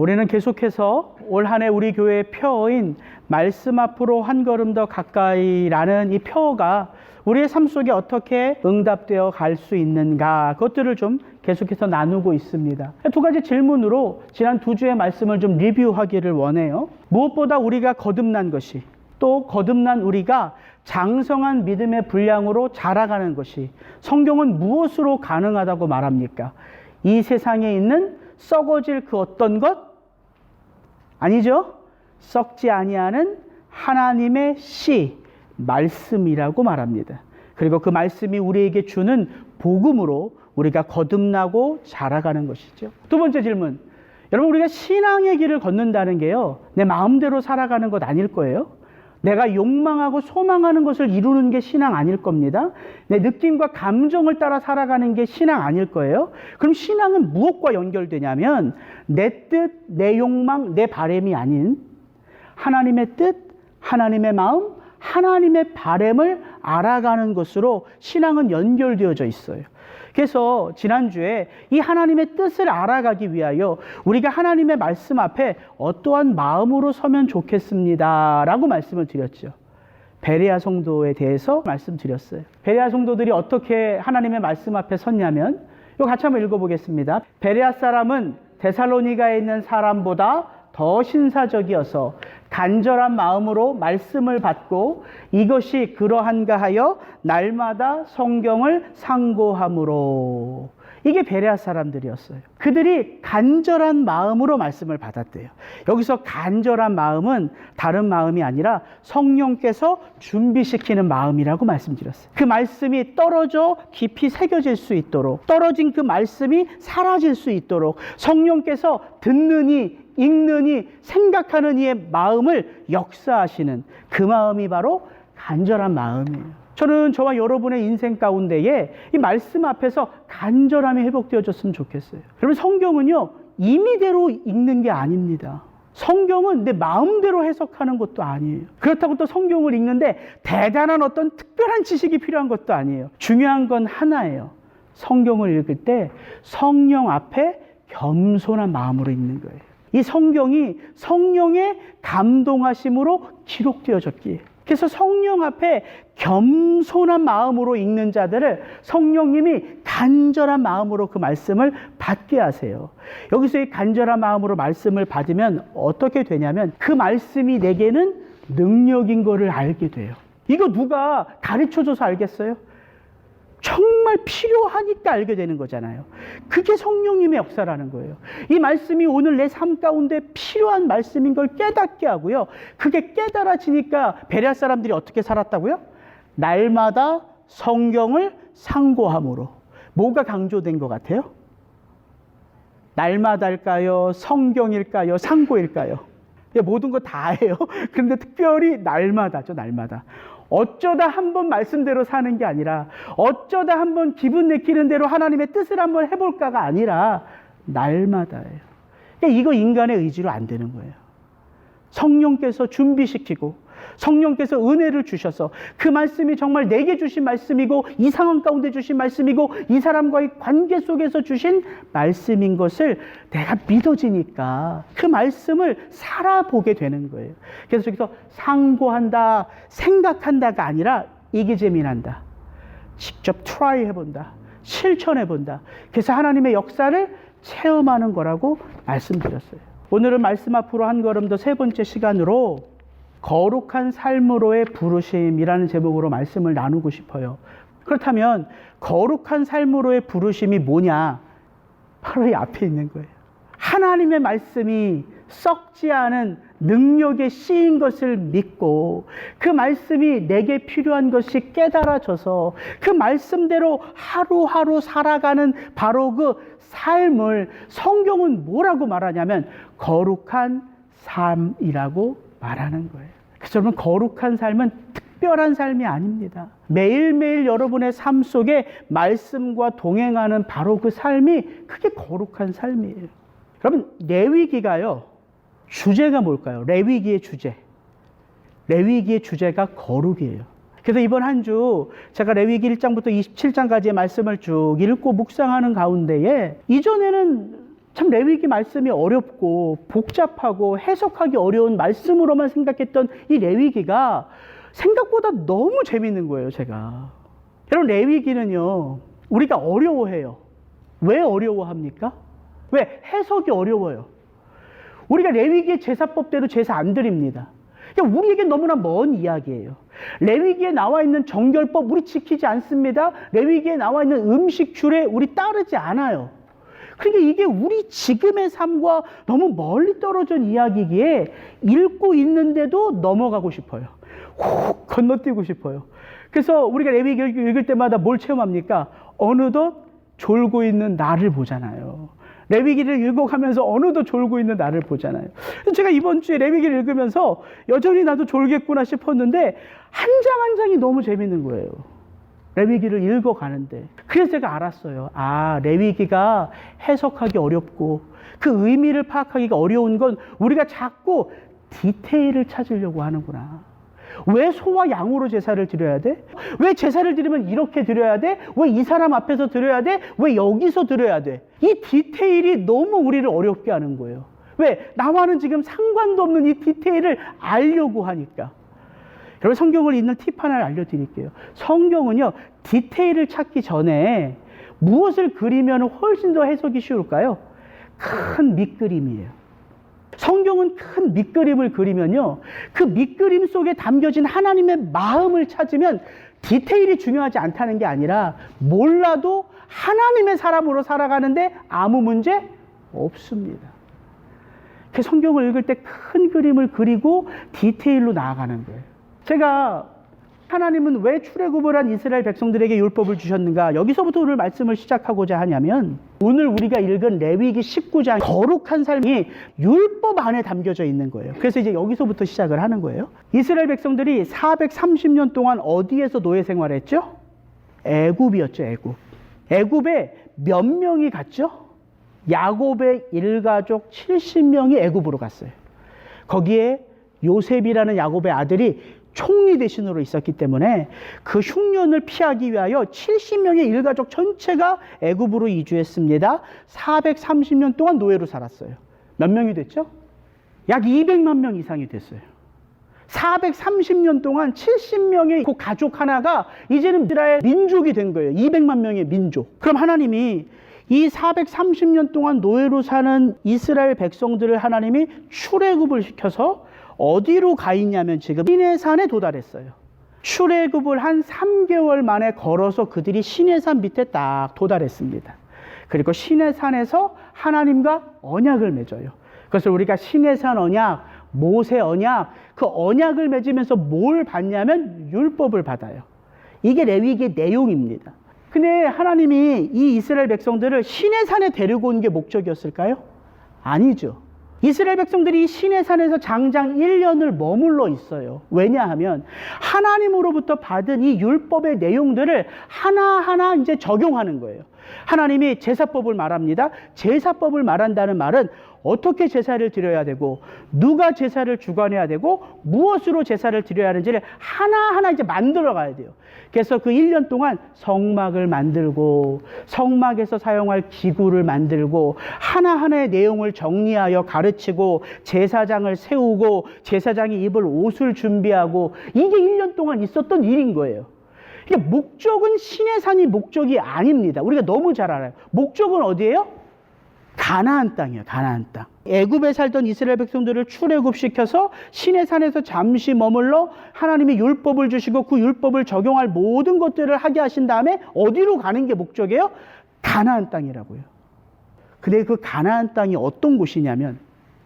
우리는 계속해서 올 한 해 우리 교회의 표어인 말씀 앞으로 한 걸음 더 가까이라는 이 표어가 우리의 삶 속에 어떻게 응답되어 갈 수 있는가, 그것들을 좀 계속해서 나누고 있습니다. 두 가지 질문으로 지난 두 주의 말씀을 좀 리뷰하기를 원해요. 무엇보다 우리가 거듭난 것이, 또 거듭난 우리가 장성한 믿음의 분량으로 자라가는 것이 성경은 무엇으로 가능하다고 말합니까? 이 세상에 있는 썩어질 그 어떤 것? 아니죠. 썩지 아니하는 하나님의 씨, 말씀이라고 말합니다. 그리고 그 말씀이 우리에게 주는 복음으로 우리가 거듭나고 자라가는 것이죠. 두 번째 질문. 여러분, 우리가 신앙의 길을 걷는다는 게요, 내 마음대로 살아가는 것 아닐 거예요. 내가 욕망하고 소망하는 것을 이루는 게 신앙 아닐 겁니다. 내 느낌과 감정을 따라 살아가는 게 신앙 아닐 거예요. 그럼 신앙은 무엇과 연결되냐면 내 뜻, 내 욕망, 내 바람이 아닌 하나님의 뜻, 하나님의 마음, 하나님의 바람을 알아가는 것으로 신앙은 연결되어져 있어요. 그래서 지난주에 이 하나님의 뜻을 알아가기 위하여 우리가 하나님의 말씀 앞에 어떠한 마음으로 서면 좋겠습니다 라고 말씀을 드렸죠. 베레아 성도에 대해서 말씀드렸어요. 베레아 성도들이 어떻게 하나님의 말씀 앞에 섰냐면, 이거 같이 한번 읽어보겠습니다. 베레아 사람은 데살로니가에 있는 사람보다 더 신사적이어서 간절한 마음으로 말씀을 받고 이것이 그러한가 하여 날마다 성경을 상고함으로. 이게 베레아 사람들이었어요. 그들이 간절한 마음으로 말씀을 받았대요. 여기서 간절한 마음은 다른 마음이 아니라 성령께서 준비시키는 마음이라고 말씀드렸어요. 그 말씀이 떨어져 깊이 새겨질 수 있도록, 떨어진 그 말씀이 사라질 수 있도록 성령께서 듣느니 읽느니 생각하는 이의 마음을 역사하시는 그 마음이 바로 간절한 마음이에요. 저는 저와 여러분의 인생 가운데에 이 말씀 앞에서 간절함이 회복되어졌으면 좋겠어요. 여러분, 성경은요 임의대로 읽는 게 아닙니다. 성경은 내 마음대로 해석하는 것도 아니에요. 그렇다고 또 성경을 읽는데 대단한 어떤 특별한 지식이 필요한 것도 아니에요. 중요한 건 하나예요. 성경을 읽을 때 성령 앞에 겸손한 마음으로 읽는 거예요. 이 성경이 성령의 감동하심으로 기록되어졌기에, 그래서 성령 앞에 겸손한 마음으로 읽는 자들을 성령님이 간절한 마음으로 그 말씀을 받게 하세요. 여기서 이 간절한 마음으로 말씀을 받으면 어떻게 되냐면 그 말씀이 내게는 능력인 거를 알게 돼요. 이거 누가 가르쳐줘서 알겠어요? 정말 필요하니까 알게 되는 거잖아요. 그게 성령님의 역사라는 거예요. 이 말씀이 오늘 내 삶 가운데 필요한 말씀인 걸 깨닫게 하고요. 그게 깨달아지니까 베레아 사람들이 어떻게 살았다고요? 날마다 성경을 상고함으로. 뭐가 강조된 것 같아요? 날마다일까요? 성경일까요? 상고일까요? 모든 거 다예요. 그런데 특별히 날마다죠, 날마다. 어쩌다 한번 말씀대로 사는 게 아니라, 어쩌다 한번 기분 내키는 대로 하나님의 뜻을 한번 해볼까가 아니라 날마다예요. 그러니까 이거 인간의 의지로 안 되는 거예요. 성령께서 준비시키고 성령께서 은혜를 주셔서 그 말씀이 정말 내게 주신 말씀이고 이 상황 가운데 주신 말씀이고 이 사람과의 관계 속에서 주신 말씀인 것을 내가 믿어지니까 그 말씀을 살아보게 되는 거예요. 그래서 여기서 상고한다, 생각한다가 아니라 이기재민한다. 직접 트라이 해본다, 실천해본다. 그래서 하나님의 역사를 체험하는 거라고 말씀드렸어요. 오늘은 말씀 앞으로 한 걸음 더 세 번째 시간으로 거룩한 삶으로의 부르심이라는 제목으로 말씀을 나누고 싶어요. 그렇다면 거룩한 삶으로의 부르심이 뭐냐? 바로 이 앞에 있는 거예요. 하나님의 말씀이 썩지 않은 능력의 씨인 것을 믿고 그 말씀이 내게 필요한 것이 깨달아져서 그 말씀대로 하루하루 살아가는 바로 그 삶을 성경은 뭐라고 말하냐면 거룩한 삶이라고 말하는 거예요. 그래서 여러분, 거룩한 삶은 특별한 삶이 아닙니다. 매일매일 여러분의 삶 속에 말씀과 동행하는 바로 그 삶이, 그게 거룩한 삶이에요. 여러분, 레위기가요, 주제가 뭘까요? 레위기의 주제. 레위기의 주제가 거룩이에요. 그래서 이번 한 주 제가 레위기 1장부터 27장까지의 말씀을 쭉 읽고 묵상하는 가운데에 이전에는 참 레위기 말씀이 어렵고 복잡하고 해석하기 어려운 말씀으로만 생각했던 이 레위기가 생각보다 너무 재밌는 거예요, 제가. 여러분, 레위기는요, 우리가 어려워해요. 왜 어려워합니까? 왜? 해석이 어려워요. 우리가 레위기의 제사법대로 제사 안 드립니다. 그러니까 우리에게 너무나 먼 이야기예요. 레위기에 나와 있는 정결법 우리 지키지 않습니다. 레위기에 나와 있는 음식 규례 우리 따르지 않아요. 그러니까 이게 우리 지금의 삶과 너무 멀리 떨어진 이야기기에 읽고 있는데도 넘어가고 싶어요. 훅 건너뛰고 싶어요. 그래서 우리가 레위기 읽을 때마다 뭘 체험합니까? 어느덧 졸고 있는 나를 보잖아요. 레위기를 읽어가면서 어느덧 졸고 있는 나를 보잖아요. 제가 이번 주에 레위기를 읽으면서 여전히 나도 졸겠구나 싶었는데 한 장 한 장이 너무 재밌는 거예요. 레위기를 읽어가는데. 그래서 제가 알았어요. 아, 레위기가 해석하기 어렵고 그 의미를 파악하기가 어려운 건 우리가 자꾸 디테일을 찾으려고 하는구나. 왜 소와 양으로 제사를 드려야 돼? 왜 제사를 드리면 이렇게 드려야 돼? 왜 이 사람 앞에서 드려야 돼? 왜 여기서 드려야 돼? 이 디테일이 너무 우리를 어렵게 하는 거예요. 왜? 나와는 지금 상관도 없는 이 디테일을 알려고 하니까. 여러분, 성경을 읽는 팁 하나를 알려드릴게요. 성경은요, 디테일을 찾기 전에 무엇을 그리면 훨씬 더 해석이 쉬울까요? 큰 밑그림이에요. 성경은 큰 밑그림을 그리면요, 그 밑그림 속에 담겨진 하나님의 마음을 찾으면 디테일이 중요하지 않다는 게 아니라 몰라도 하나님의 사람으로 살아가는데 아무 문제 없습니다. 그 성경을 읽을 때 큰 그림을 그리고 디테일로 나아가는 거예요. 제가 하나님은 왜 출애굽을 한 이스라엘 백성들에게 율법을 주셨는가? 여기서부터 오늘 말씀을 시작하고자 하냐면 오늘 우리가 읽은 레위기 19장 거룩한 삶이 율법 안에 담겨져 있는 거예요. 그래서 이제 여기서부터 시작을 하는 거예요. 이스라엘 백성들이 430년 동안 어디에서 노예 생활했죠? 애굽이었죠, 애굽. 애굽에 몇 명이 갔죠? 야곱의 일가족 70명이 애굽으로 갔어요. 거기에 요셉이라는 야곱의 아들이 총리 대신으로 있었기 때문에 그 흉년을 피하기 위하여 70명의 일가족 전체가 애굽으로 이주했습니다. 430년 동안 노예로 살았어요. 몇 명이 됐죠? 약 200만 명 이상이 됐어요. 430년 동안 70명의 그 가족 하나가 이제는 이스라엘 민족이 된 거예요. 200만 명의 민족. 그럼 하나님이 이 430년 동안 노예로 사는 이스라엘 백성들을 하나님이 출애굽을 시켜서 어디로 가 있냐면 지금 시내산에 도달했어요. 출애굽을 한 3개월 만에 걸어서 그들이 시내산 밑에 딱 도달했습니다. 그리고 시내산에서 하나님과 언약을 맺어요. 그것을 우리가 시내산 언약, 모세 언약, 그 언약을 맺으면서 뭘 받냐면 율법을 받아요. 이게 레위기의 내용입니다. 근데 하나님이 이 이스라엘 백성들을 시내산에 데리고 온 게 목적이었을까요? 아니죠. 이스라엘 백성들이 시내산에서 장장 1년을 머물러 있어요. 왜냐하면 하나님으로부터 받은 이 율법의 내용들을 하나하나 이제 적용하는 거예요. 하나님이 제사법을 말합니다. 제사법을 말한다는 말은 어떻게 제사를 드려야 되고 누가 제사를 주관해야 되고 무엇으로 제사를 드려야 하는지를 하나하나 이제 만들어 가야 돼요. 그래서 그 1년 동안 성막을 만들고 성막에서 사용할 기구를 만들고 하나하나의 내용을 정리하여 가르치고 제사장을 세우고 제사장이 입을 옷을 준비하고 이게 1년 동안 있었던 일인 거예요. 그러니까 목적은 시내산이 목적이 아닙니다. 우리가 너무 잘 알아요. 목적은 어디예요? 가나안 땅이에요. 가나안 땅. 애굽에 살던 이스라엘 백성들을 출애굽시켜서 시내산에서 잠시 머물러 하나님이 율법을 주시고 그 율법을 적용할 모든 것들을 하게 하신 다음에 어디로 가는 게 목적이에요? 가나안 땅이라고요. 근데 그 가나안 땅이 어떤 곳이냐면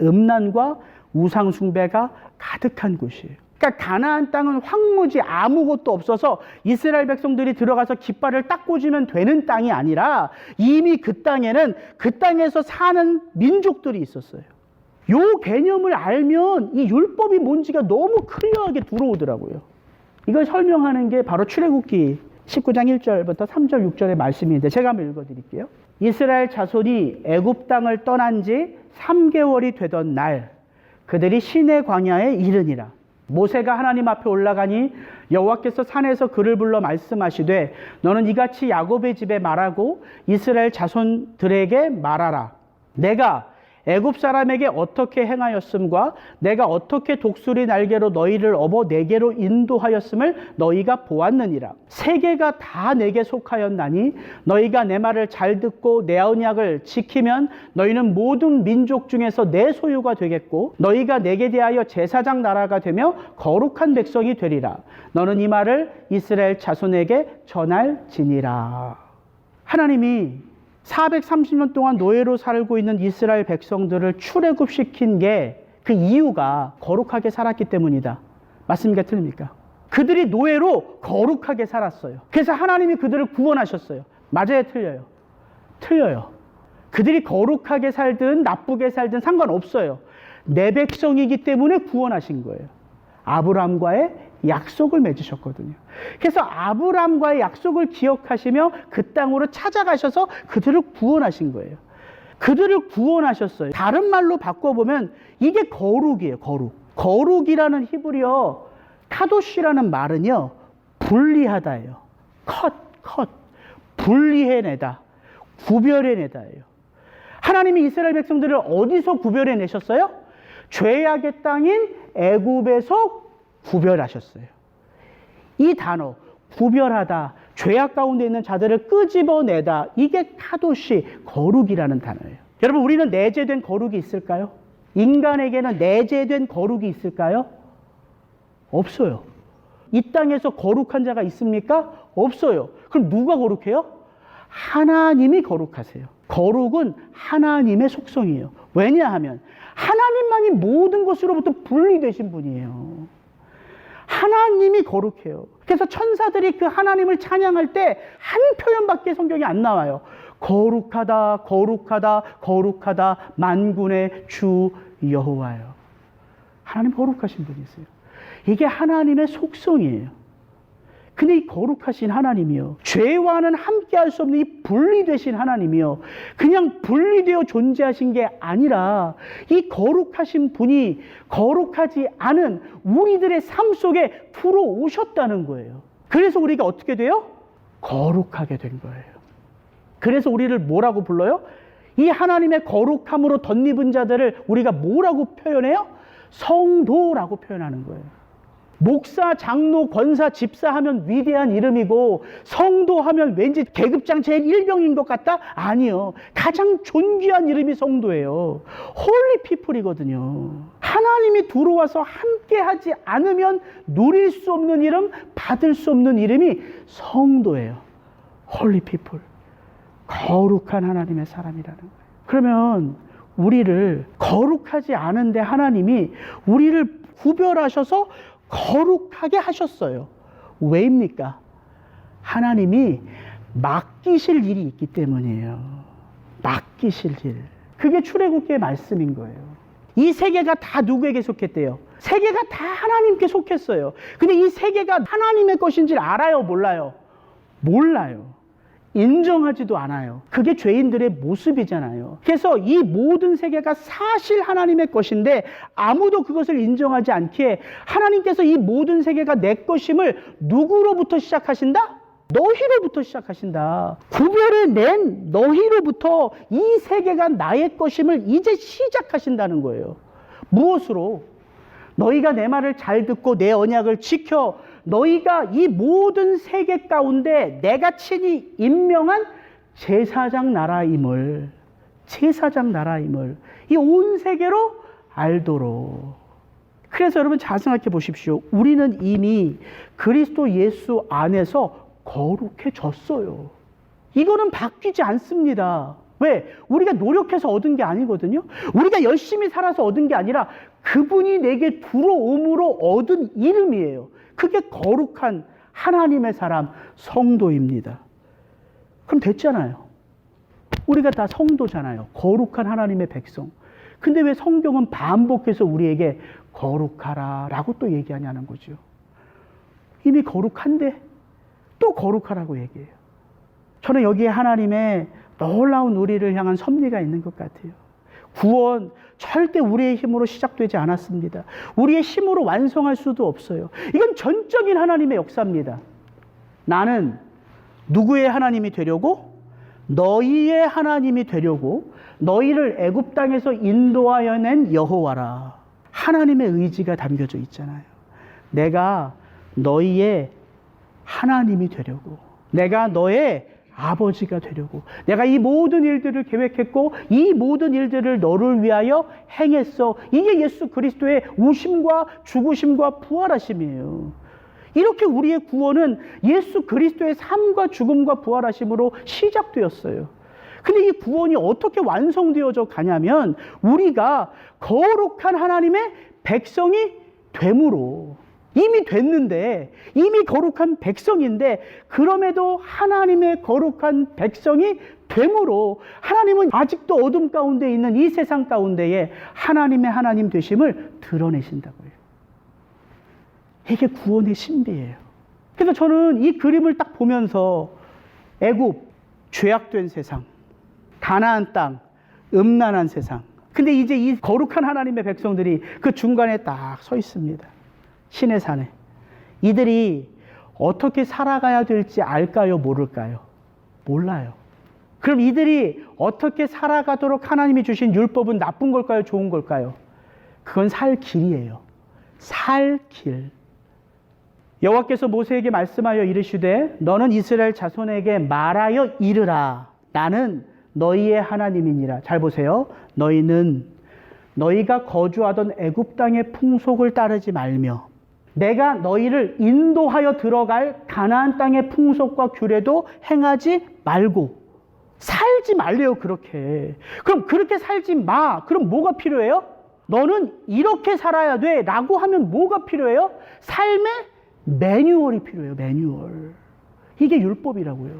음란과 우상 숭배가 가득한 곳이에요. 그러니까 가나안 땅은 황무지 아무것도 없어서 이스라엘 백성들이 들어가서 깃발을 딱 꽂으면 되는 땅이 아니라 이미 그 땅에는 그 땅에서 사는 민족들이 있었어요. 요 개념을 알면 이 율법이 뭔지가 너무 클리어하게 들어오더라고요. 이걸 설명하는 게 바로 출애굽기 19장 1절부터 3절 6절의 말씀인데 제가 한번 읽어드릴게요. 이스라엘 자손이 애굽 땅을 떠난 지 3개월이 되던 날 그들이 시내 광야에 이르니라. 모세가 하나님 앞에 올라가니 여호와께서 산에서 그를 불러 말씀하시되 너는 이같이 야곱의 집에 말하고 이스라엘 자손들에게 말하라. 내가 애굽 사람에게 어떻게 행하였음과 내가 어떻게 독수리 날개로 너희를 업어 내게로 인도하였음을 너희가 보았느니라. 세계가 다 내게 속하였나니 너희가 내 말을 잘 듣고 내 언약을 지키면 너희는 모든 민족 중에서 내 소유가 되겠고 너희가 내게 대하여 제사장 나라가 되며 거룩한 백성이 되리라. 너는 이 말을 이스라엘 자손에게 전할지니라. 하나님이 430년 동안 노예로 살고 있는 이스라엘 백성들을 출애굽시킨 게 그 이유가 거룩하게 살았기 때문이다. 맞습니까? 틀립니까? 그들이 노예로 거룩하게 살았어요. 그래서 하나님이 그들을 구원하셨어요. 맞아요? 틀려요? 틀려요. 그들이 거룩하게 살든 나쁘게 살든 상관없어요. 내 백성이기 때문에 구원하신 거예요. 아브라함과의 약속을 맺으셨거든요. 그래서 아브라함과의 약속을 기억하시며 그 땅으로 찾아가셔서 그들을 구원하신 거예요. 그들을 구원하셨어요. 다른 말로 바꿔보면 이게 거룩이에요. 거룩. 거룩이라는 히브리어 카도시라는 말은요, 분리하다예요. 컷. 분리해내다. 구별해내다예요. 하나님이 이스라엘 백성들을 어디서 구별해내셨어요? 죄악의 땅인 애굽에서 구별하셨어요. 이 단어, 구별하다, 죄악 가운데 있는 자들을 끄집어내다, 이게 카도시, 거룩이라는 단어예요. 여러분, 우리는 내재된 거룩이 있을까요? 인간에게는 내재된 거룩이 있을까요? 없어요. 이 땅에서 거룩한 자가 있습니까? 없어요. 그럼 누가 거룩해요? 하나님이 거룩하세요. 거룩은 하나님의 속성이에요. 왜냐하면 하나님만이 모든 것으로부터 분리되신 분이에요. 하나님이 거룩해요. 그래서 천사들이 그 하나님을 찬양할 때 한 표현밖에 성경에 안 나와요. 거룩하다, 거룩하다, 거룩하다, 만군의 주 여호와요. 하나님 거룩하신 분이세요. 이게 하나님의 속성이에요. 근데 이 거룩하신 하나님이요, 죄와는 함께할 수 없는 이 분리되신 하나님이요, 그냥 분리되어 존재하신 게 아니라 이 거룩하신 분이 거룩하지 않은 우리들의 삶 속에 들어오셨다는 거예요. 그래서 우리가 어떻게 돼요? 거룩하게 된 거예요. 그래서 우리를 뭐라고 불러요? 이 하나님의 거룩함으로 덧입은 자들을 우리가 뭐라고 표현해요? 성도라고 표현하는 거예요. 목사, 장로, 권사, 집사 하면 위대한 이름이고 성도 하면 왠지 계급장 제일 일병인 것 같다? 아니요. 가장 존귀한 이름이 성도예요. 홀리 피플이거든요. 하나님이 들어와서 함께하지 않으면 누릴 수 없는 이름, 받을 수 없는 이름이 성도예요. 홀리 피플. 거룩한 하나님의 사람이라는 거예요. 그러면 우리를 거룩하지 않은데 하나님이 우리를 구별하셔서 거룩하게 하셨어요. 왜입니까? 하나님이 맡기실 일이 있기 때문이에요. 맡기실 일. 그게 출애굽기의 말씀인 거예요. 이 세계가 다 누구에게 속했대요? 세계가 다 하나님께 속했어요. 근데 이 세계가 하나님의 것인지 알아요? 몰라요? 몰라요. 인정하지도 않아요. 그게 죄인들의 모습이잖아요. 그래서 이 모든 세계가 사실 하나님의 것인데 아무도 그것을 인정하지 않기에 하나님께서 이 모든 세계가 내 것임을 누구로부터 시작하신다? 너희로부터 시작하신다. 구별해낸 너희로부터 이 세계가 나의 것임을 이제 시작하신다는 거예요. 무엇으로? 너희가 내 말을 잘 듣고 내 언약을 지켜 너희가 이 모든 세계 가운데 내가 친히 임명한 제사장 나라임을 이 온 세계로 알도록. 그래서 여러분 잘 생각해 보십시오. 우리는 이미 그리스도 예수 안에서 거룩해졌어요. 이거는 바뀌지 않습니다. 왜? 우리가 노력해서 얻은 게 아니거든요. 우리가 열심히 살아서 얻은 게 아니라 그분이 내게 들어옴으로 얻은 이름이에요. 그게 거룩한 하나님의 사람, 성도입니다. 그럼 됐잖아요. 우리가 다 성도잖아요. 거룩한 하나님의 백성. 근데 왜 성경은 반복해서 우리에게 거룩하라 라고 또 얘기하냐는 거죠. 이미 거룩한데 또 거룩하라고 얘기해요. 저는 여기에 하나님의 놀라운 우리를 향한 섭리가 있는 것 같아요. 구원 절대 우리의 힘으로 시작되지 않았습니다. 우리의 힘으로 완성할 수도 없어요. 이건 전적인 하나님의 역사입니다. 나는 누구의 하나님이 되려고? 너희의 하나님이 되려고 너희를 애굽 땅에서 인도하여 낸 여호와라. 하나님의 의지가 담겨져 있잖아요. 내가 너희의 하나님이 되려고, 내가 너의 아버지가 되려고, 내가 이 모든 일들을 계획했고 이 모든 일들을 너를 위하여 행했어. 이게 예수 그리스도의 오심과 죽으심과 부활하심이에요. 이렇게 우리의 구원은 예수 그리스도의 삶과 죽음과 부활하심으로 시작되었어요. 근데 이 구원이 어떻게 완성되어져 가냐면 우리가 거룩한 하나님의 백성이 됨으로, 이미 됐는데, 이미 거룩한 백성인데 그럼에도 하나님의 거룩한 백성이 됨으로 하나님은 아직도 어둠 가운데 있는 이 세상 가운데에 하나님의 하나님 되심을 드러내신다고요. 이게 구원의 신비예요. 그래서 저는 이 그림을 딱 보면서 애굽, 죄악된 세상, 가나안 땅, 음란한 세상, 근데 이제 이 거룩한 하나님의 백성들이 그 중간에 딱 서 있습니다. 신의 산에. 이들이 어떻게 살아가야 될지 알까요? 모를까요? 몰라요. 그럼 이들이 어떻게 살아가도록 하나님이 주신 율법은 나쁜 걸까요? 좋은 걸까요? 그건 살 길이에요. 살 길. 여호와께서 모세에게 말씀하여 이르시되 너는 이스라엘 자손에게 말하여 이르라. 나는 너희의 하나님이니라. 잘 보세요. 너희는 너희가 거주하던 애굽 땅의 풍속을 따르지 말며 내가 너희를 인도하여 들어갈 가나안 땅의 풍속과 규례도 행하지 말고. 살지 말래요, 그렇게. 그럼 그렇게 살지 마. 그럼 뭐가 필요해요? 너는 이렇게 살아야 돼 라고 하면 뭐가 필요해요? 삶의 매뉴얼이 필요해요. 매뉴얼. 이게 율법이라고요.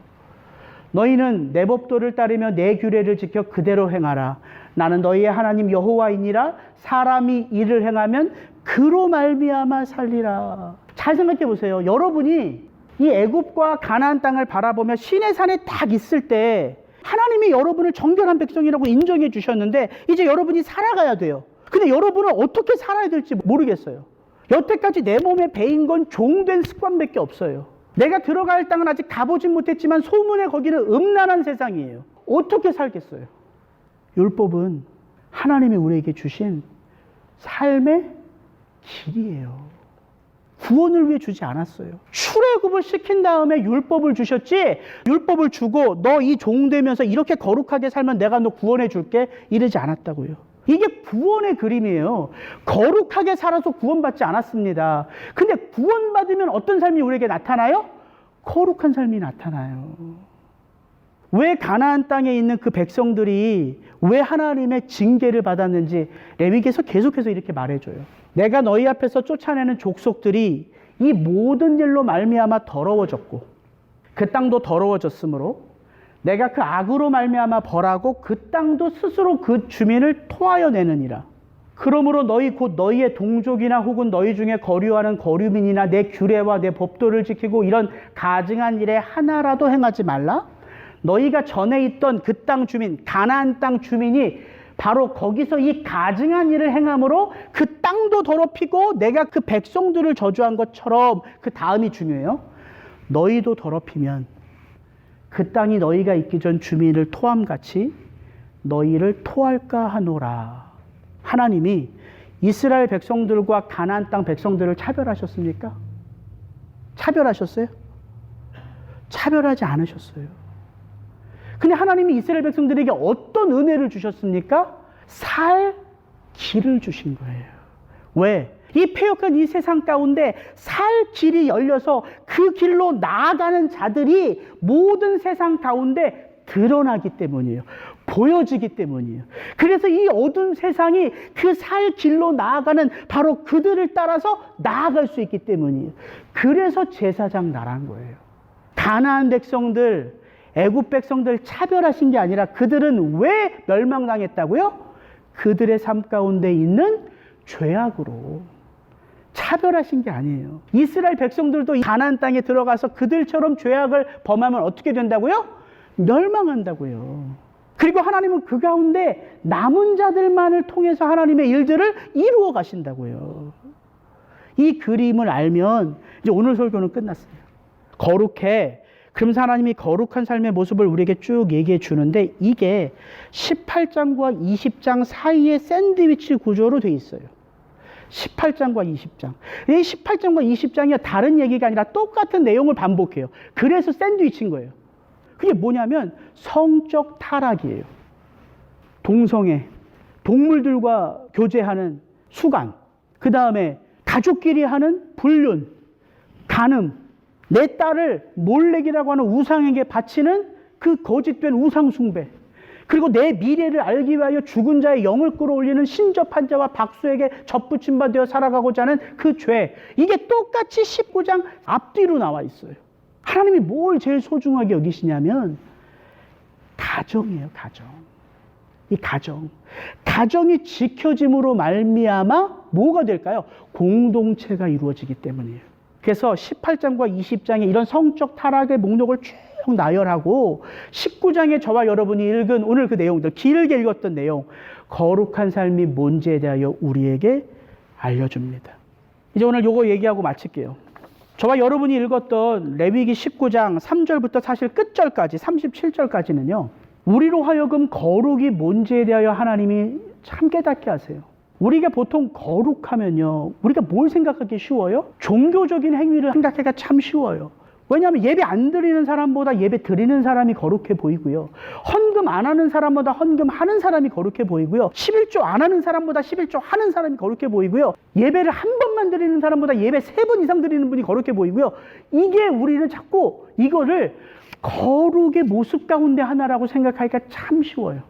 너희는 내 법도를 따르며 내 규례를 지켜 그대로 행하라. 나는 너희의 하나님 여호와이니라. 사람이 이를 행하면 그로 말미암아 살리라. 잘 생각해 보세요. 여러분이 이 애굽과 가나안 땅을 바라보며 신의 산에 딱 있을 때 하나님이 여러분을 정결한 백성이라고 인정해 주셨는데 이제 여러분이 살아가야 돼요. 근데 여러분은 어떻게 살아야 될지 모르겠어요. 여태까지 내 몸에 배인 건 종된 습관밖에 없어요. 내가 들어갈 땅은 아직 가보진 못했지만 소문에 거기는 음란한 세상이에요. 어떻게 살겠어요? 율법은 하나님이 우리에게 주신 삶의 길이에요. 구원을 위해 주지 않았어요. 출애굽을 시킨 다음에 율법을 주셨지, 율법을 주고 너 이 종 되면서 이렇게 거룩하게 살면 내가 너 구원해 줄게 이러지 않았다고요. 이게 구원의 그림이에요. 거룩하게 살아서 구원받지 않았습니다. 근데 구원받으면 어떤 삶이 우리에게 나타나요? 거룩한 삶이 나타나요. 왜 가나안 땅에 있는 그 백성들이 왜 하나님의 징계를 받았는지 레위기에서 계속해서 이렇게 말해줘요. 내가 너희 앞에서 쫓아내는 족속들이 이 모든 일로 말미암아 더러워졌고 그 땅도 더러워졌으므로 내가 그 악으로 말미암아 벌하고 그 땅도 스스로 그 주민을 토하여 내느니라. 그러므로 너희 곧 너희의 동족이나 혹은 너희 중에 거류하는 거류민이나 내 규례와 내 법도를 지키고 이런 가증한 일에 하나라도 행하지 말라. 너희가 전에 있던 그 땅 주민, 가나안 땅 주민이 바로 거기서 이 가증한 일을 행함으로 그 땅도 더럽히고 내가 그 백성들을 저주한 것처럼 그 다음이 중요해요. 너희도 더럽히면 그 땅이 너희가 있기 전 주민을 토함같이 너희를 토할까 하노라. 하나님이 이스라엘 백성들과 가나안 땅 백성들을 차별하셨습니까? 차별하셨어요? 차별하지 않으셨어요. 근데 하나님이 이스라엘 백성들에게 어떤 은혜를 주셨습니까? 살 길을 주신 거예요. 왜? 이 패역한 이 세상 가운데 살 길이 열려서 그 길로 나아가는 자들이 모든 세상 가운데 드러나기 때문이에요. 보여지기 때문이에요. 그래서 이 어두운 세상이 그 살 길로 나아가는 바로 그들을 따라서 나아갈 수 있기 때문이에요. 그래서 제사장 나란 거예요. 가나안 백성들, 애굽 백성들 차별하신 게 아니라 그들은 왜 멸망당했다고요? 그들의 삶 가운데 있는 죄악으로 차별하신 게 아니에요. 이스라엘 백성들도 가나안 땅에 들어가서 그들처럼 죄악을 범하면 어떻게 된다고요? 멸망한다고요. 그리고 하나님은 그 가운데 남은 자들만을 통해서 하나님의 일들을 이루어 가신다고요. 이 그림을 알면 이제 오늘 설교는 끝났어요. 거룩해, 그러면서 하나님이 거룩한 삶의 모습을 우리에게 쭉 얘기해 주는데 이게 18장과 20장 사이의 샌드위치 구조로 돼 있어요. 18장과 20장. 이 18장과 20장이 다른 얘기가 아니라 똑같은 내용을 반복해요. 그래서 샌드위치인 거예요. 그게 뭐냐면 성적 타락이에요. 동성애, 동물들과 교제하는 수간, 그 다음에 가족끼리 하는 불륜, 간음, 내 딸을 몰렉이라고 하는 우상에게 바치는 그 거짓된 우상 숭배, 그리고 내 미래를 알기 위하여 죽은 자의 영을 끌어올리는 신접한 자와 박수에게 접붙임 바 되어 살아가고자 하는 그 죄, 이게 똑같이 19장 앞뒤로 나와 있어요. 하나님이 뭘 제일 소중하게 여기시냐면 가정이에요. 가정. 이 가정이 지켜짐으로 말미암아 뭐가 될까요? 공동체가 이루어지기 때문이에요. 그래서 18장과 20장에 이런 성적 타락의 목록을 쭉 나열하고 19장에 저와 여러분이 읽은 오늘 그 내용들, 길게 읽었던 내용, 거룩한 삶이 뭔지에 대하여 우리에게 알려줍니다. 이제 오늘 요거 얘기하고 마칠게요. 저와 여러분이 읽었던 레위기 19장 3절부터 사실 끝절까지 37절까지는요. 우리로 하여금 거룩이 뭔지에 대하여 하나님이 참 깨닫게 하세요. 우리가 보통 거룩하면요, 우리가 뭘 생각하기 쉬워요? 종교적인 행위를 생각하기가 참 쉬워요. 왜냐하면 예배 안 드리는 사람보다 예배 드리는 사람이 거룩해 보이고요. 헌금 안 하는 사람보다 헌금 하는 사람이 거룩해 보이고요. 11조 안 하는 사람보다 11조 하는 사람이 거룩해 보이고요. 예배를 한 번만 드리는 사람보다 예배 3번 이상 드리는 분이 거룩해 보이고요. 이게 우리는 자꾸 이거를 거룩의 모습 가운데 하나라고 생각하기가 참 쉬워요.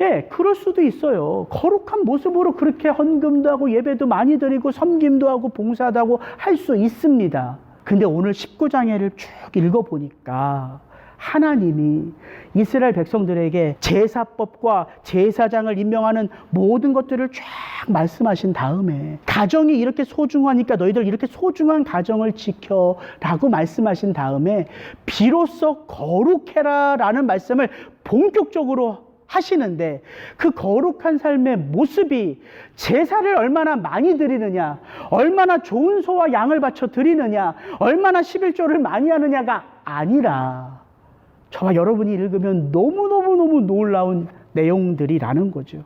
예, 그럴 수도 있어요. 거룩한 모습으로 그렇게 헌금도 하고 예배도 많이 드리고 섬김도 하고 봉사도 하고 할 수 있습니다. 근데 오늘 19장을 쭉 읽어보니까 하나님이 이스라엘 백성들에게 제사법과 제사장을 임명하는 모든 것들을 쫙 말씀하신 다음에 가정이 이렇게 소중하니까 너희들 이렇게 소중한 가정을 지켜라고 말씀하신 다음에 비로소 거룩해라 라는 말씀을 본격적으로 하시는데 그 거룩한 삶의 모습이 제사를 얼마나 많이 드리느냐, 얼마나 좋은 소와 양을 바쳐 드리느냐, 얼마나 11조를 많이 하느냐가 아니라 저와 여러분이 읽으면 너무너무 놀라운 내용들이라는 거죠.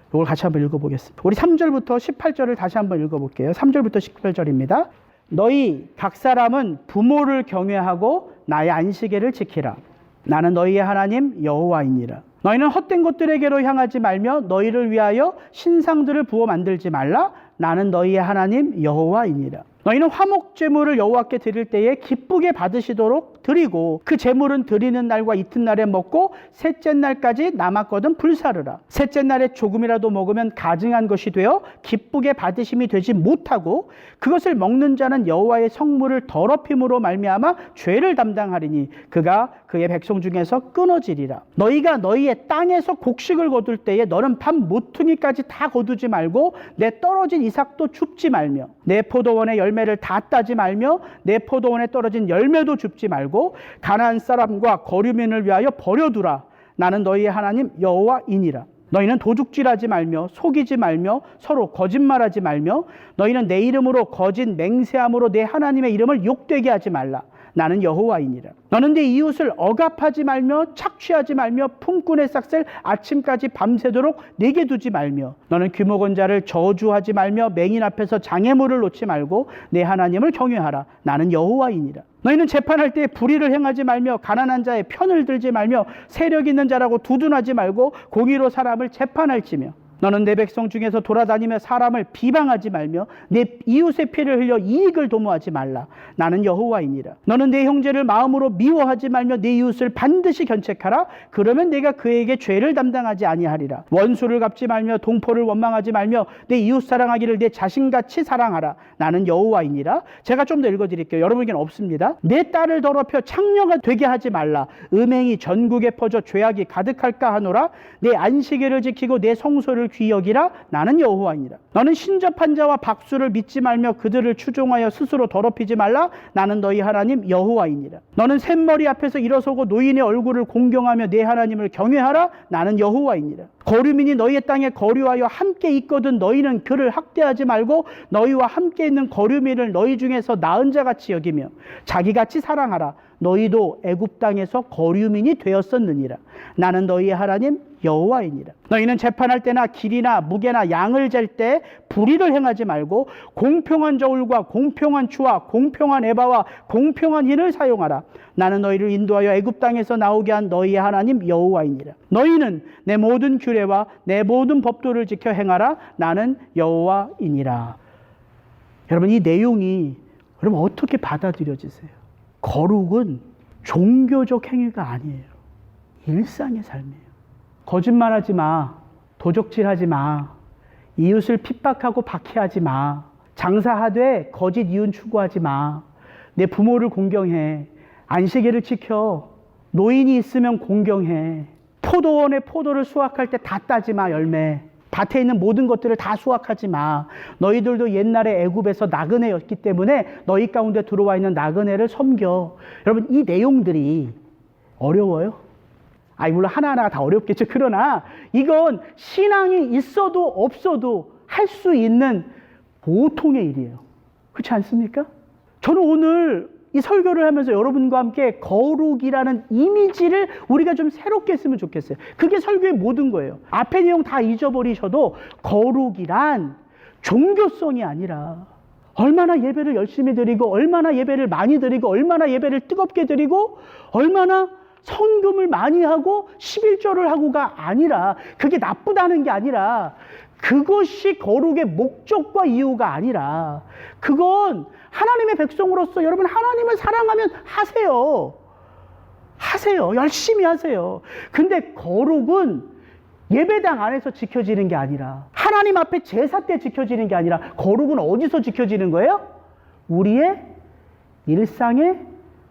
이걸 같이 한번 읽어보겠습니다. 우리 3절부터 18절을 다시 한번 읽어볼게요. 3절부터 18절입니다. 너희 각 사람은 부모를 경외하고 나의 안식일을 지키라. 나는 너희의 하나님 여호와이니라. 너희는 헛된 것들에게로 향하지 말며 너희를 위하여 신상들을 부어 만들지 말라. 나는 너희의 하나님 여호와이니라. 너희는 화목 제물을 여호와께 드릴 때에 기쁘게 받으시도록 드리고 그 제물은 드리는 날과 이튿날에 먹고 셋째 날까지 남았거든 불사르라. 셋째 날에 조금이라도 먹으면 가증한 것이 되어 기쁘게 받으심이 되지 못하고 그것을 먹는 자는 여호와의 성물을 더럽힘으로 말미암아 죄를 담당하리니 그가 그의 백성 중에서 끊어지리라. 너희가 너희의 땅에서 곡식을 거둘 때에 너는 밤 모퉁이까지 다 거두지 말고 내 떨어진 이삭도 줍지 말며 내 포도원의 열매를 다 따지 말며 내 포도원에 떨어진 열매도 줍지 말고 가나안 사람과 거류민을 위하여 버려두라. 나는 너희의 하나님 여호와이니라. 너희는 도둑질하지 말며 속이지 말며 서로 거짓말하지 말며 너희는 내 이름으로 거짓 맹세함으로 내 하나님의 이름을 욕되게 하지 말라. 나는 여호와이니라. 너는 네 이웃을 억압하지 말며 착취하지 말며 품꾼의 싹을 아침까지 밤새도록 내게 두지 말며 너는 귀먹은 자를 저주하지 말며 맹인 앞에서 장애물을 놓지 말고 내 하나님을 경외하라. 나는 여호와이니라. 너희는 재판할 때 불의를 행하지 말며 가난한 자의 편을 들지 말며 세력 있는 자라고 두둔하지 말고 공의로 사람을 재판할지며 너는 내 백성 중에서 돌아다니며 사람을 비방하지 말며 내 이웃의 피를 흘려 이익을 도모하지 말라. 나는 여호와이니라. 너는 내 형제를 마음으로 미워하지 말며 내 이웃을 반드시 견책하라. 그러면 내가 그에게 죄를 담당하지 아니하리라. 원수를 갚지 말며 동포를 원망하지 말며 내 이웃 사랑하기를 내 자신같이 사랑하라. 나는 여호와이니라. 제가 좀 더 읽어드릴게요. 여러분에게는 없습니다. 내 딸을 더럽혀 창녀가 되게 하지 말라. 음행이 전국에 퍼져 죄악이 가득할까 하노라. 내 안식일을 지키고 내 성소를 귀히 여기라. 나는 여호와이니라. 너는 신접한 자와 박수를 믿지 말며 그들을 추종하여 스스로 더럽히지 말라. 나는 너희 하나님 여호와이니라. 너는 샘머리 앞에서 일어서고 노인의 얼굴을 공경하며 내 하나님을 경외하라. 나는 여호와이니라. 거류민이 너희의 땅에 거류하여 함께 있거든 너희는 그를 학대하지 말고 너희와 함께 있는 거류민을 너희 중에서 나은 자같이 여기며 자기같이 사랑하라. 너희도 애굽 땅에서 거류민이 되었었느니라. 나는 너희의 하나님 여호와이니라. 너희는 재판할 때나 길이나 무게나 양을 잴 때 불의를 행하지 말고 공평한 저울과 공평한 추와 공평한 에바와 공평한 흰을 사용하라. 나는 너희를 인도하여 애굽 땅에서 나오게 한 너희의 하나님 여호와이니라. 너희는 내 모든 규례와 내 모든 법도를 지켜 행하라. 나는 여호와이니라. 여러분, 이 내용이 여러분 어떻게 받아들여지세요? 거룩은 종교적 행위가 아니에요. 일상의 삶이에요. 거짓말하지 마. 도적질하지 마. 이웃을 핍박하고 박해하지 마. 장사하되 거짓 이윤 추구하지 마. 내 부모를 공경해. 안식일을 지켜. 노인이 있으면 공경해. 포도원에 포도를 수확할 때 다 따지 마, 열매. 밭에 있는 모든 것들을 다 수확하지 마. 너희들도 옛날에 애굽에서 나그네였기 때문에 너희 가운데 들어와 있는 나그네를 섬겨. 여러분, 이 내용들이 어려워요? 물론 하나하나가 다 어렵겠죠. 그러나 이건 신앙이 있어도 없어도 할 수 있는 보통의 일이에요. 그렇지 않습니까? 저는 오늘 이 설교를 하면서 여러분과 함께 거룩이라는 이미지를 우리가 좀 새롭게 했으면 좋겠어요. 그게 설교의 모든 거예요. 앞에 내용 다 잊어버리셔도 거룩이란 종교성이 아니라 얼마나 예배를 열심히 드리고 얼마나 예배를 많이 드리고 얼마나 예배를 뜨겁게 드리고 얼마나 헌금을 많이 하고 11조를 하고가 아니라, 그게 나쁘다는 게 아니라, 그것이 거룩의 목적과 이유가 아니라, 그건 하나님의 백성으로서 여러분 하나님을 사랑하면 하세요. 하세요. 열심히 하세요. 근데 거룩은 예배당 안에서 지켜지는 게 아니라, 하나님 앞에 제사 때 지켜지는 게 아니라, 거룩은 어디서 지켜지는 거예요? 우리의 일상의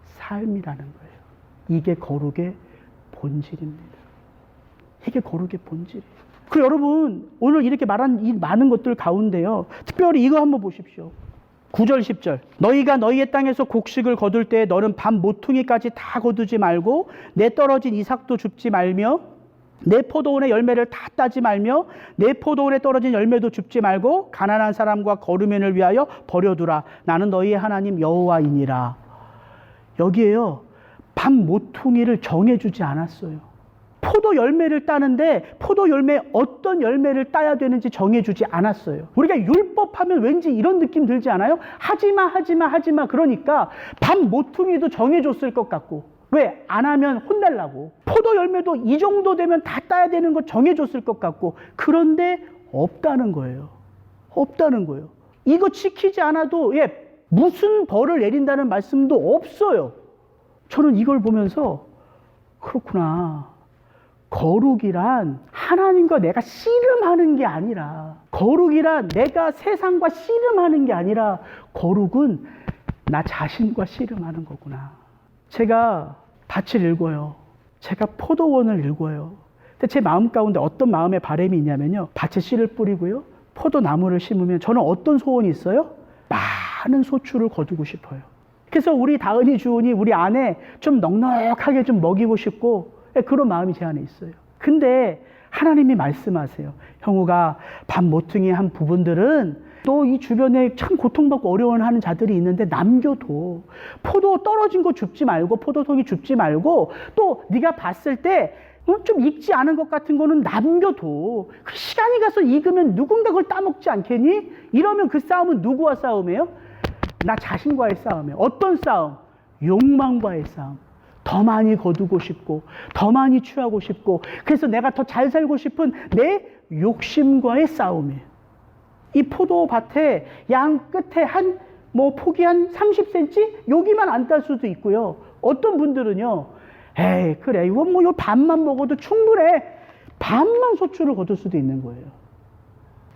삶이라는 거예요. 이게 거룩의 본질입니다. 이게 거룩의 본질이에요. 그리고 여러분, 오늘 이렇게 말한 이 많은 것들 가운데요, 특별히 이거 한번 보십시오. 9절 10절. 너희가 너희의 땅에서 곡식을 거둘 때 너는 밥 모퉁이까지 다 거두지 말고 내 떨어진 이삭도 줍지 말며 내 포도원의 열매를 다 따지 말며 내 포도원에 떨어진 열매도 줍지 말고 가난한 사람과 거류민을 위하여 버려두라. 나는 너희의 하나님 여호와이니라. 여기에요, 밥 모퉁이를 정해주지 않았어요. 포도 열매를 따는데 포도 열매 어떤 열매를 따야 되는지 정해주지 않았어요. 우리가 율법하면 왠지 이런 느낌 들지 않아요? 하지마 하지마 하지마. 그러니까 밥 모퉁이도 정해줬을 것 같고, 왜? 안 하면 혼날라고. 포도 열매도 이 정도 되면 다 따야 되는 거 정해줬을 것 같고, 그런데 없다는 거예요. 없다는 거예요. 이거 지키지 않아도 무슨 벌을 내린다는 말씀도 없어요. 저는 이걸 보면서 그렇구나. 거룩이란 하나님과 내가 씨름하는 게 아니라, 거룩이란 내가 세상과 씨름하는 게 아니라, 거룩은 나 자신과 씨름하는 거구나. 제가 밭을 일궈요. 제가 포도원을 일궈요. 근데 제 마음 가운데 어떤 마음의 바람이 있냐면요, 밭에 씨를 뿌리고요, 포도나무를 심으면 저는 어떤 소원이 있어요? 많은 소출을 거두고 싶어요. 그래서 우리 다은이 주은이 우리 아내 좀 넉넉하게 좀 먹이고 싶고, 그런 마음이 제 안에 있어요. 근데 하나님이 말씀하세요. 형우가 밥 모퉁이 한 부분들은 또 이 주변에 참 고통받고 어려워하는 자들이 있는데 남겨둬. 포도 떨어진 거 줍지 말고, 포도송이 줍지 말고, 또 네가 봤을 때 좀 익지 않은 것 같은 거는 남겨둬. 그 시간이 가서 익으면 누군가 그걸 따먹지 않겠니? 이러면 그 싸움은 누구와 싸움이에요? 나 자신과의 싸움이에요. 어떤 싸움? 욕망과의 싸움. 더 많이 거두고 싶고, 더 많이 취하고 싶고, 그래서 내가 더 잘 살고 싶은 내 욕심과의 싸움이에요. 이 포도밭에 양 끝에 폭이 한 30cm? 여기만 안 딸 수도 있고요. 어떤 분들은요, 에이, 그래, 이거 요 반만 먹어도 충분해. 반만 소출을 거둘 수도 있는 거예요.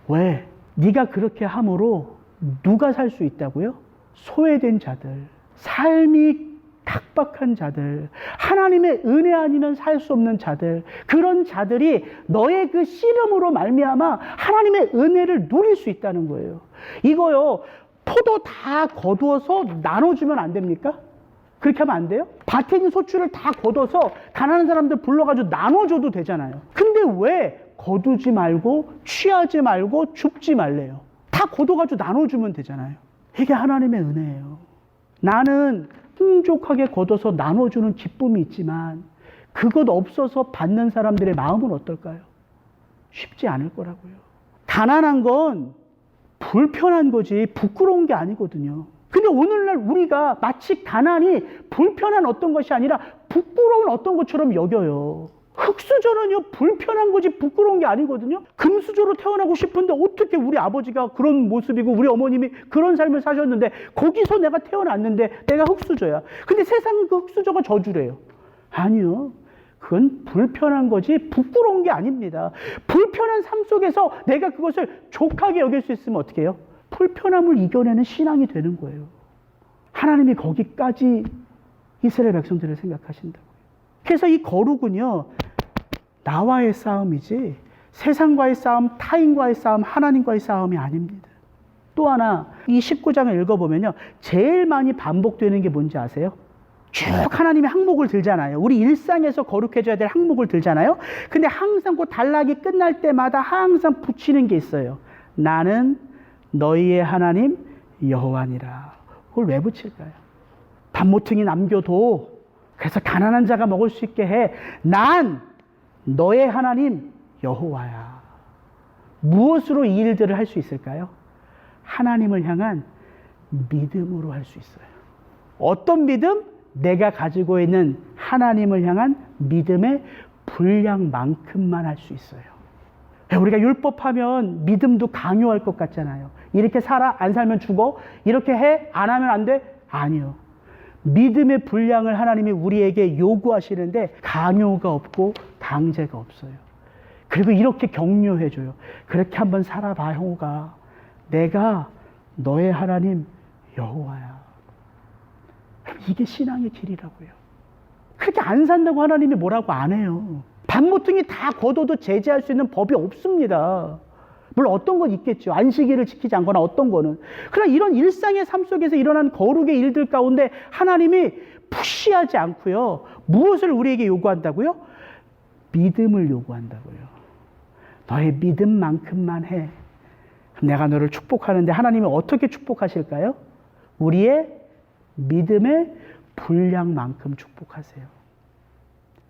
왜? 네가 그렇게 함으로 누가 살 수 있다고요? 소외된 자들, 삶이 각박한 자들, 하나님의 은혜 아니면 살 수 없는 자들, 그런 자들이 너의 그 씨름으로 말미암아 하나님의 은혜를 누릴 수 있다는 거예요. 이거요, 포도 다 거두어서 나눠주면 안 됩니까? 그렇게 하면 안 돼요? 밭에 있는 소출을 다 걷어서 가난한 사람들 불러가지고 나눠줘도 되잖아요. 근데 왜 거두지 말고 취하지 말고 줍지 말래요. 다 걷어가지고 나눠주면 되잖아요. 이게 하나님의 은혜예요. 나는 풍족하게 걷어서 나눠주는 기쁨이 있지만 그것 없어서 받는 사람들의 마음은 어떨까요? 쉽지 않을 거라고요. 가난한 건 불편한 거지 부끄러운 게 아니거든요. 근데 오늘날 우리가 마치 가난이 불편한 어떤 것이 아니라 부끄러운 어떤 것처럼 여겨요. 흙수저는요 불편한 거지 부끄러운 게 아니거든요. 금수저로 태어나고 싶은데 어떻게 우리 아버지가 그런 모습이고 우리 어머님이 그런 삶을 사셨는데 거기서 내가 태어났는데 내가 흙수저야. 근데 세상은 그 흙수저가 저주래요. 아니요. 그건 불편한 거지 부끄러운 게 아닙니다. 불편한 삶 속에서 내가 그것을 족하게 여길 수 있으면 어떻게 해요? 불편함을 이겨내는 신앙이 되는 거예요. 하나님이 거기까지 이스라엘 백성들을 생각하신다고요. 그래서 이 거룩은요 나와의 싸움이지 세상과의 싸움, 타인과의 싸움, 하나님과의 싸움이 아닙니다. 또 하나 이 19장을 읽어보면요 제일 많이 반복되는 게 뭔지 아세요? 쭉 하나님이 항목을 들잖아요. 우리 일상에서 거룩해져야 될 항목을 들잖아요. 근데 항상 그 단락이 끝날 때마다 항상 붙이는 게 있어요. 나는 너희의 하나님 여호와니라. 그걸 왜 붙일까요? 밥모퉁이 남겨도 그래서 가난한 자가 먹을 수 있게 해. 난 너의 하나님 여호와야. 무엇으로 이 일들을 할 수 있을까요? 하나님을 향한 믿음으로 할 수 있어요. 어떤 믿음? 내가 가지고 있는 하나님을 향한 믿음의 분량만큼만 할 수 있어요. 우리가 율법하면 믿음도 강요할 것 같잖아요. 이렇게 살아, 안 살면 죽어? 이렇게 해, 안 하면 안 돼? 아니요. 믿음의 분량을 하나님이 우리에게 요구하시는데 강요가 없고 강제가 없어요. 그리고 이렇게 격려해줘요. 그렇게 한번 살아봐, 형우가. 내가 너의 하나님 여호와야. 이게 신앙의 길이라고요. 그렇게 안 산다고 하나님이 뭐라고 안 해요. 밥모퉁이 다 걷어도 제재할 수 있는 법이 없습니다. 물론 어떤 건 있겠죠. 안식일을 지키지 않거나 어떤 거는. 그러나 이런 일상의 삶 속에서 일어난 거룩의 일들 가운데 하나님이 푸시하지 않고요. 무엇을 우리에게 요구한다고요? 믿음을 요구한다고요. 너의 믿음만큼만 해. 내가 너를 축복하는데 하나님이 어떻게 축복하실까요? 우리의 믿음의 분량만큼 축복하세요.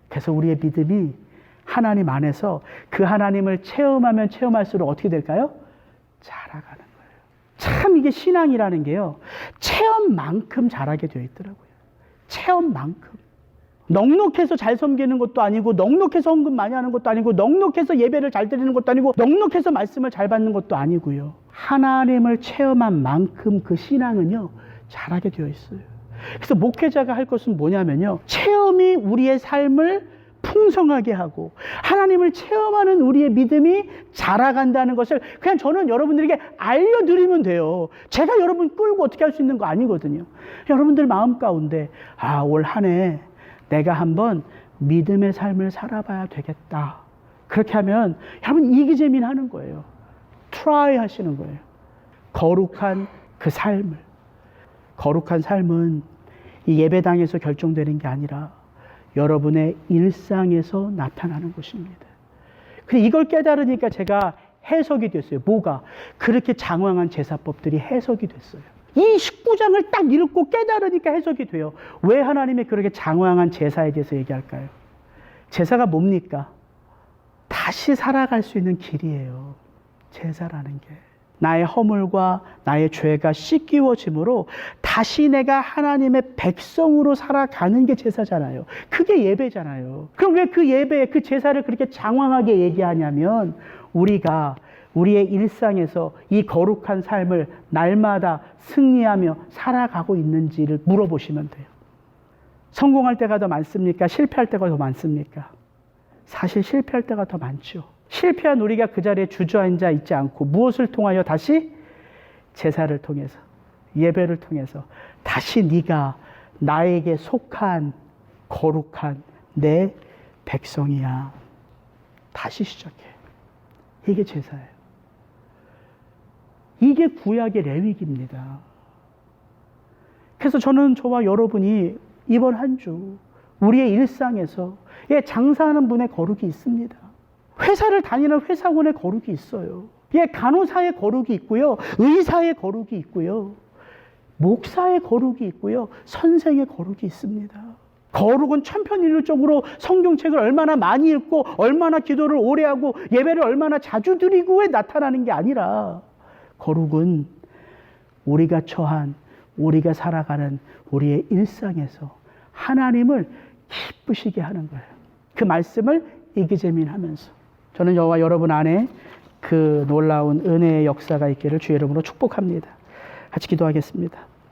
그래서 우리의 믿음이 하나님 안에서 그 하나님을 체험하면 체험할수록 어떻게 될까요? 자라가는 거예요. 참 이게 신앙이라는 게요. 체험만큼 자라게 되어 있더라고요. 체험만큼. 넉넉해서 잘 섬기는 것도 아니고 넉넉해서 헌금 많이 하는 것도 아니고 넉넉해서 예배를 잘 드리는 것도 아니고 넉넉해서 말씀을 잘 받는 것도 아니고요. 하나님을 체험한 만큼 그 신앙은요. 자라게 되어 있어요. 그래서 목회자가 할 것은 뭐냐면요. 체험이 우리의 삶을 풍성하게 하고 하나님을 체험하는 우리의 믿음이 자라간다는 것을 그냥 저는 여러분들에게 알려드리면 돼요. 제가 여러분 끌고 어떻게 할 수 있는 거 아니거든요. 여러분들 마음 가운데 올 한 해 내가 한번 믿음의 삶을 살아봐야 되겠다. 그렇게 하면 여러분 이기재민 하는 거예요. 트라이 하시는 거예요. 거룩한 그 삶을. 거룩한 삶은 이 예배당에서 결정되는 게 아니라 여러분의 일상에서 나타나는 것입니다. 근데 이걸 깨달으니까 제가 해석이 됐어요. 뭐가? 그렇게 장황한 제사법들이 해석이 됐어요. 이 19장을 딱 읽고 깨달으니까 해석이 돼요. 왜 하나님이 그렇게 장황한 제사에 대해서 얘기할까요? 제사가 뭡니까? 다시 살아갈 수 있는 길이에요. 제사라는 게. 나의 허물과 나의 죄가 씻기워짐으로 다시 내가 하나님의 백성으로 살아가는 게 제사잖아요. 그게 예배잖아요. 그럼 왜 그 예배, 그 제사를 그렇게 장황하게 얘기하냐면 우리가 우리의 일상에서 이 거룩한 삶을 날마다 승리하며 살아가고 있는지를 물어보시면 돼요. 성공할 때가 더 많습니까? 실패할 때가 더 많습니까? 사실 실패할 때가 더 많죠. 실패한 우리가 그 자리에 주저앉아 있지 않고 무엇을 통하여 다시 제사를 통해서 예배를 통해서 다시 네가 나에게 속한 거룩한 내 백성이야. 다시 시작해. 이게 제사예요. 이게 구약의 레위기입니다. 그래서 저는 저와 여러분이 이번 한 주 우리의 일상에서 장사하는 분의 거룩이 있습니다. 회사를 다니는 회사원의 거룩이 있어요. 예, 간호사의 거룩이 있고요. 의사의 거룩이 있고요. 목사의 거룩이 있고요. 선생의 거룩이 있습니다. 거룩은 천편일률적으로 성경책을 얼마나 많이 읽고 얼마나 기도를 오래 하고 예배를 얼마나 자주 드리고에 나타나는 게 아니라 거룩은 우리가 처한, 우리가 살아가는 우리의 일상에서 하나님을 기쁘시게 하는 거예요. 그 말씀을 이기재민하면서 저는 저와 여러분 안에 그 놀라운 은혜의 역사가 있기를 주의 이름으로 축복합니다. 같이 기도하겠습니다.